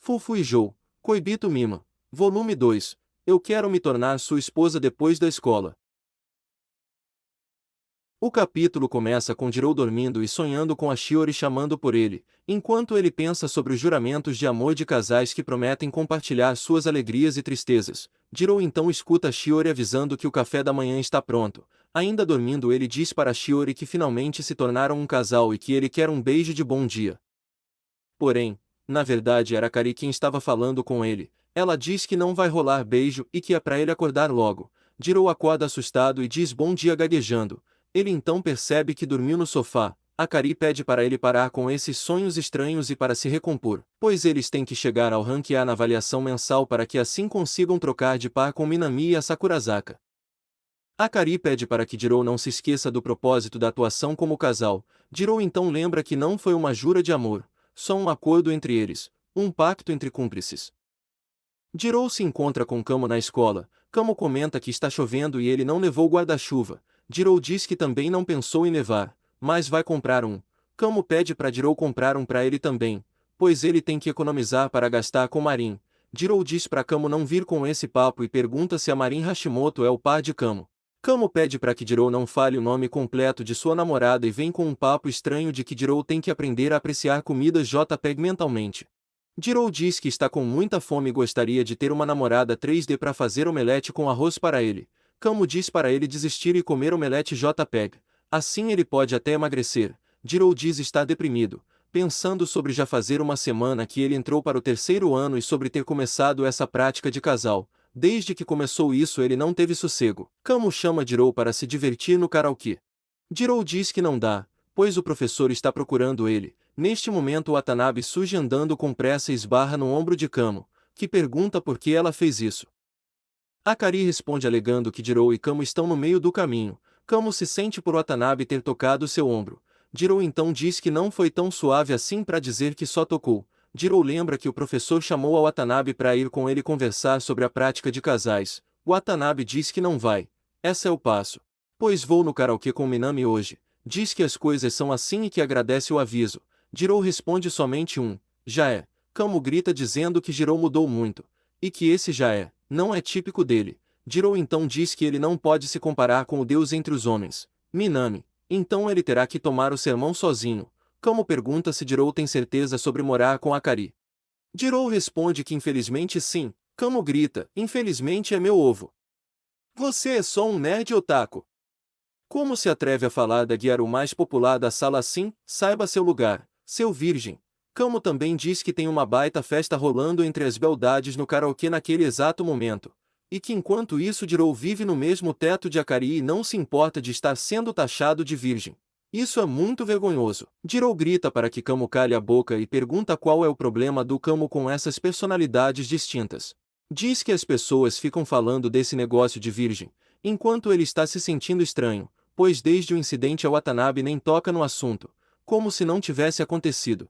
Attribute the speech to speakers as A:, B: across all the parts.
A: Fufu e Jou, Koibito Mima. Volume 2. Eu quero me tornar sua esposa depois da escola. O capítulo começa com Jirou dormindo e sonhando com a Shiori chamando por ele, enquanto ele pensa sobre os juramentos de amor de casais que prometem compartilhar suas alegrias e tristezas. Jirou então escuta a Shiori avisando que o café da manhã está pronto. Ainda dormindo, ele diz para a Shiori que finalmente se tornaram um casal e que ele quer um beijo de bom dia. Porém, na verdade era Akari quem estava falando com ele. Ela diz que não vai rolar beijo e que é para ele acordar logo. Jirou acorda assustado e diz bom dia gaguejando. Ele então percebe que dormiu no sofá. Akari pede para ele parar com esses sonhos estranhos e para se recompor, pois eles têm que chegar ao rank A na avaliação mensal para que assim consigam trocar de par com Minami e a Sakurazaka. Akari pede para que Jirou não se esqueça do propósito da atuação como casal. Jirou então lembra que não foi uma jura de amor, só um acordo entre eles, um pacto entre cúmplices. Jirou se encontra com Kamo na escola. Kamo comenta que está chovendo e ele não levou guarda-chuva. Jirou diz que também não pensou em levar, mas vai comprar um. Kamo pede para Jirou comprar um para ele também, pois ele tem que economizar para gastar com Marin. Jirou diz para Kamo não vir com esse papo e pergunta se a Marin Hashimoto é o par de Kamo. Kamo pede para que Jirou não fale o nome completo de sua namorada e vem com um papo estranho de que Jirou tem que aprender a apreciar comidas JPEG mentalmente. Jirou diz que está com muita fome e gostaria de ter uma namorada 3D para fazer omelete com arroz para ele. Kamo diz para ele desistir e comer omelete JPEG. Assim ele pode até emagrecer. Jirou diz estar deprimido, pensando sobre já fazer uma semana que ele entrou para o 3º ano e sobre ter começado essa prática de casal. Desde que começou isso ele não teve sossego. Kamo chama Jirou para se divertir no karaokê. Jirou diz que não dá, pois o professor está procurando ele. Neste momento Watanabe surge andando com pressa e esbarra no ombro de Kamo, que pergunta por que ela fez isso. Akari responde alegando que Jirou e Kamo estão no meio do caminho. Kamo se sente por Watanabe ter tocado seu ombro. Jirou então diz que não foi tão suave assim para dizer que só tocou. Jirou lembra que o professor chamou a Watanabe para ir com ele conversar sobre a prática de casais. Watanabe diz que não vai. Esse é o passo. Pois vou no karaokê com Minami hoje. Diz que as coisas são assim e que agradece o aviso. Jirou responde somente um. Já é. Kamo grita dizendo que Jirou mudou muito. E que esse já é. Não é típico dele. Jirou então diz que ele não pode se comparar com o Deus entre os homens, Minami. Então ele terá que tomar o sermão sozinho. Kamo pergunta se Jirou tem certeza sobre morar com Akari. Jirou responde que infelizmente sim. Kamo grita, infelizmente é meu ovo. Você é só um nerd otaku. Como se atreve a falar da Gyaru mais popular da sala assim? Saiba seu lugar, seu virgem. Kamo também diz que tem uma baita festa rolando entre as beldades no karaokê naquele exato momento. E que enquanto isso Jirou vive no mesmo teto de Akari e não se importa de estar sendo taxado de virgem. Isso é muito vergonhoso. Jirou grita para que Kamo cale a boca e pergunta qual é o problema do Kamo com essas personalidades distintas. Diz que as pessoas ficam falando desse negócio de virgem, enquanto ele está se sentindo estranho, pois desde o incidente a Watanabe nem toca no assunto, como se não tivesse acontecido.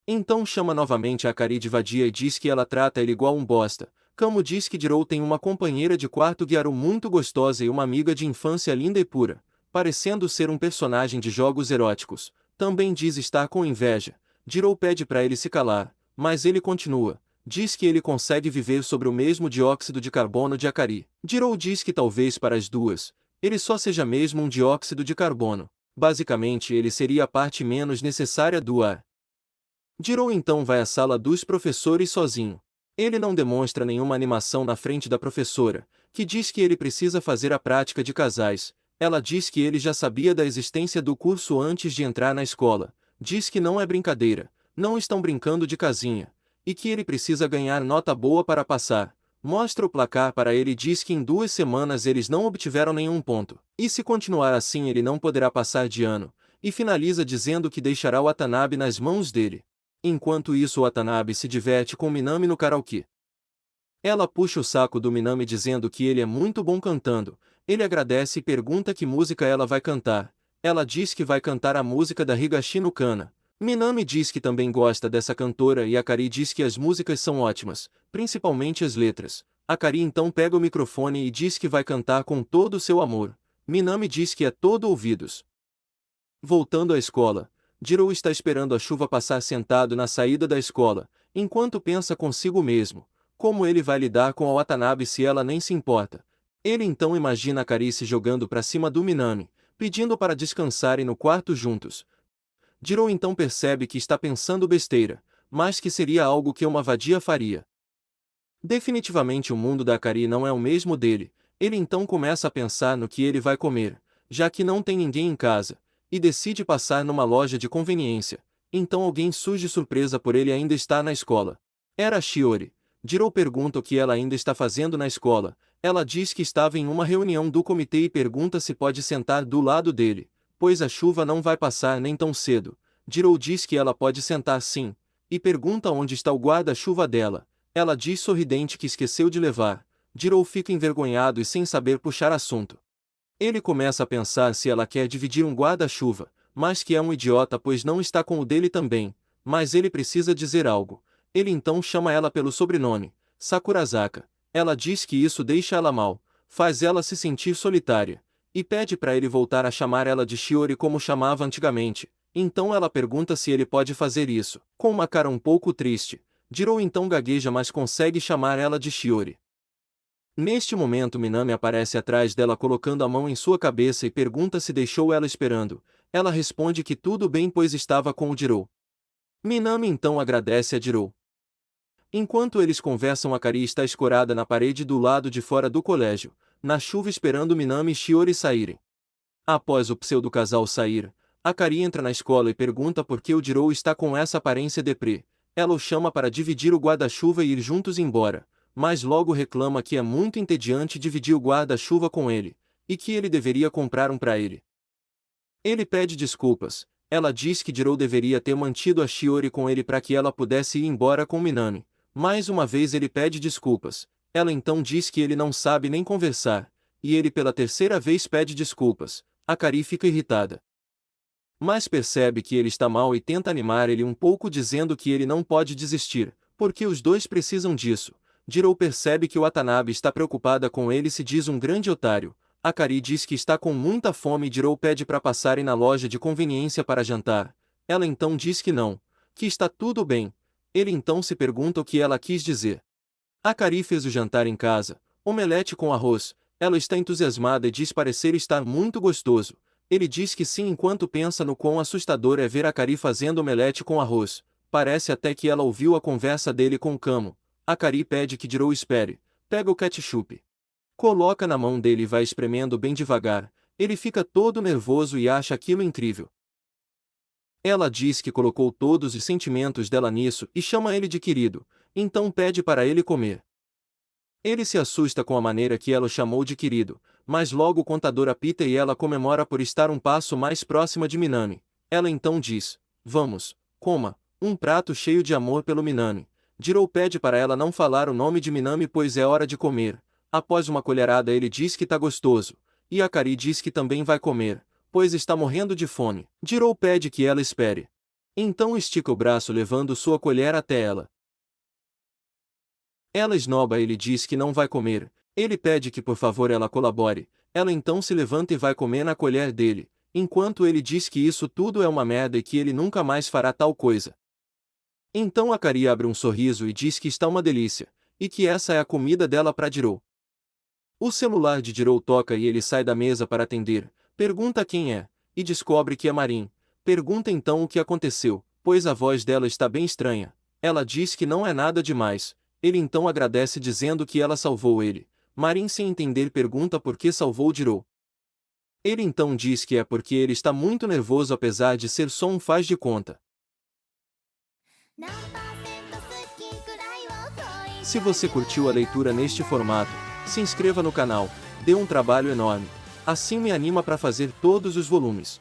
A: Então chama novamente a Akari de vadia e diz que ela trata ele igual um bosta. Kamo diz que Jirou tem uma companheira de quarto Gyaru muito gostosa e uma amiga de infância linda e pura, parecendo ser um personagem de jogos eróticos. Também diz estar com inveja. Jirou pede para ele se calar, mas ele continua. Diz que ele consegue viver sobre o mesmo dióxido de carbono de Akari. Jirou diz que talvez para as duas, ele só seja mesmo um dióxido de carbono. Basicamente ele seria a parte menos necessária do ar. Jirou então vai à sala dos professores sozinho. Ele não demonstra nenhuma animação na frente da professora, que diz que ele precisa fazer a prática de casais. Ela diz que ele já sabia da existência do curso antes de entrar na escola. Diz que não é brincadeira, não estão brincando de casinha, e que ele precisa ganhar nota boa para passar. Mostra o placar para ele e diz que em 2 semanas eles não obtiveram nenhum ponto. E se continuar assim ele não poderá passar de ano. E finaliza dizendo que deixará o Watanabe nas mãos dele. Enquanto isso Watanabe se diverte com Minami no karaokê. Ela puxa o saco do Minami dizendo que ele é muito bom cantando. Ele agradece e pergunta que música ela vai cantar. Ela diz que vai cantar a música da Higashino Kana. Minami diz que também gosta dessa cantora e Akari diz que as músicas são ótimas, principalmente as letras. Akari então pega o microfone e diz que vai cantar com todo o seu amor. Minami diz que é todo ouvidos. Voltando à escola, Jirou está esperando a chuva passar sentado na saída da escola, enquanto pensa consigo mesmo, como ele vai lidar com a Watanabe se ela nem se importa. Ele então imagina Akari se jogando para cima do Minami, pedindo para descansarem no quarto juntos. Jiro então percebe que está pensando besteira, mas que seria algo que uma vadia faria. Definitivamente o mundo da Akari não é o mesmo dele. Ele então começa a pensar no que ele vai comer, já que não tem ninguém em casa, e decide passar numa loja de conveniência. Então alguém surge surpresa por ele ainda estar na escola. Era a Shiori. Jiro pergunta o que ela ainda está fazendo na escola. Ela diz que estava em uma reunião do comitê e pergunta se pode sentar do lado dele, pois a chuva não vai passar nem tão cedo. Jiro diz que ela pode sentar sim, e pergunta onde está o guarda-chuva dela. Ela diz sorridente que esqueceu de levar. Jiro fica envergonhado e sem saber puxar assunto. Ele começa a pensar se ela quer dividir um guarda-chuva, mas que é um idiota pois não está com o dele também, mas ele precisa dizer algo. Ele então chama ela pelo sobrenome, Sakurazaka. Ela diz que isso deixa ela mal, faz ela se sentir solitária, e pede para ele voltar a chamar ela de Shiori como chamava antigamente. Então ela pergunta se ele pode fazer isso, com uma cara um pouco triste. Jiro então gagueja mas consegue chamar ela de Shiori. Neste momento Minami aparece atrás dela colocando a mão em sua cabeça e pergunta se deixou ela esperando. Ela responde que tudo bem pois estava com o Jiro. Minami então agradece a Jiro. Enquanto eles conversam Akari está escorada na parede do lado de fora do colégio, na chuva esperando Minami e Shiori saírem. Após o pseudo-casal sair, Akari entra na escola e pergunta por que o Jiro está com essa aparência deprê. Ela o chama para dividir o guarda-chuva e ir juntos embora, mas logo reclama que é muito entediante dividir o guarda-chuva com ele, e que ele deveria comprar um para ele. Ele pede desculpas. Ela diz que Jiro deveria ter mantido a Shiori com ele para que ela pudesse ir embora com Minami. Mais uma vez ele pede desculpas. Ela então diz que ele não sabe nem conversar, e ele pela terceira vez pede desculpas. Akari fica irritada, mas percebe que ele está mal e tenta animar ele um pouco dizendo que ele não pode desistir, porque os dois precisam disso. Jiro percebe que Watanabe está preocupada com ele e se diz um grande otário. Akari diz que está com muita fome e Jiro pede para passarem na loja de conveniência para jantar. Ela então diz que não, que está tudo bem. Ele então se pergunta o que ela quis dizer. Akari fez o jantar em casa, omelete com arroz. Ela está entusiasmada e diz parecer estar muito gostoso. Ele diz que sim enquanto pensa no quão assustador é ver Akari fazendo omelete com arroz. Parece até que ela ouviu a conversa dele com o Kamo. Akari pede que Jiro espere. Pega o ketchup, coloca na mão dele e vai espremendo bem devagar. Ele fica todo nervoso e acha aquilo incrível. Ela diz que colocou todos os sentimentos dela nisso e chama ele de querido, então pede para ele comer. Ele se assusta com a maneira que ela o chamou de querido, mas logo o contador apita e ela comemora por estar um passo mais próxima de Minami. Ela então diz: vamos, coma, um prato cheio de amor pelo Minami. Jiro pede para ela não falar o nome de Minami pois é hora de comer. Após uma colherada ele diz que tá gostoso, e Akari diz que também vai comer, pois está morrendo de fome. Jiro pede que ela espere. Então estica o braço levando sua colher até ela. Ela esnoba e ele diz que não vai comer. Ele pede que por favor ela colabore. Ela então se levanta e vai comer na colher dele, enquanto ele diz que isso tudo é uma merda e que ele nunca mais fará tal coisa. Então Akari abre um sorriso e diz que está uma delícia, e que essa é a comida dela para Jiro. O celular de Jiro toca e ele sai da mesa para atender, pergunta quem é, e descobre que é Marin. Pergunta então o que aconteceu, pois a voz dela está bem estranha. Ela diz que não é nada demais. Ele então agradece dizendo que ela salvou ele. Marin sem entender pergunta por que salvou Jiro. Ele então diz que é porque ele está muito nervoso apesar de ser só um faz de conta. Se você curtiu a leitura neste formato, se inscreva no canal, dê um trabalho enorme. Assim me anima para fazer todos os volumes.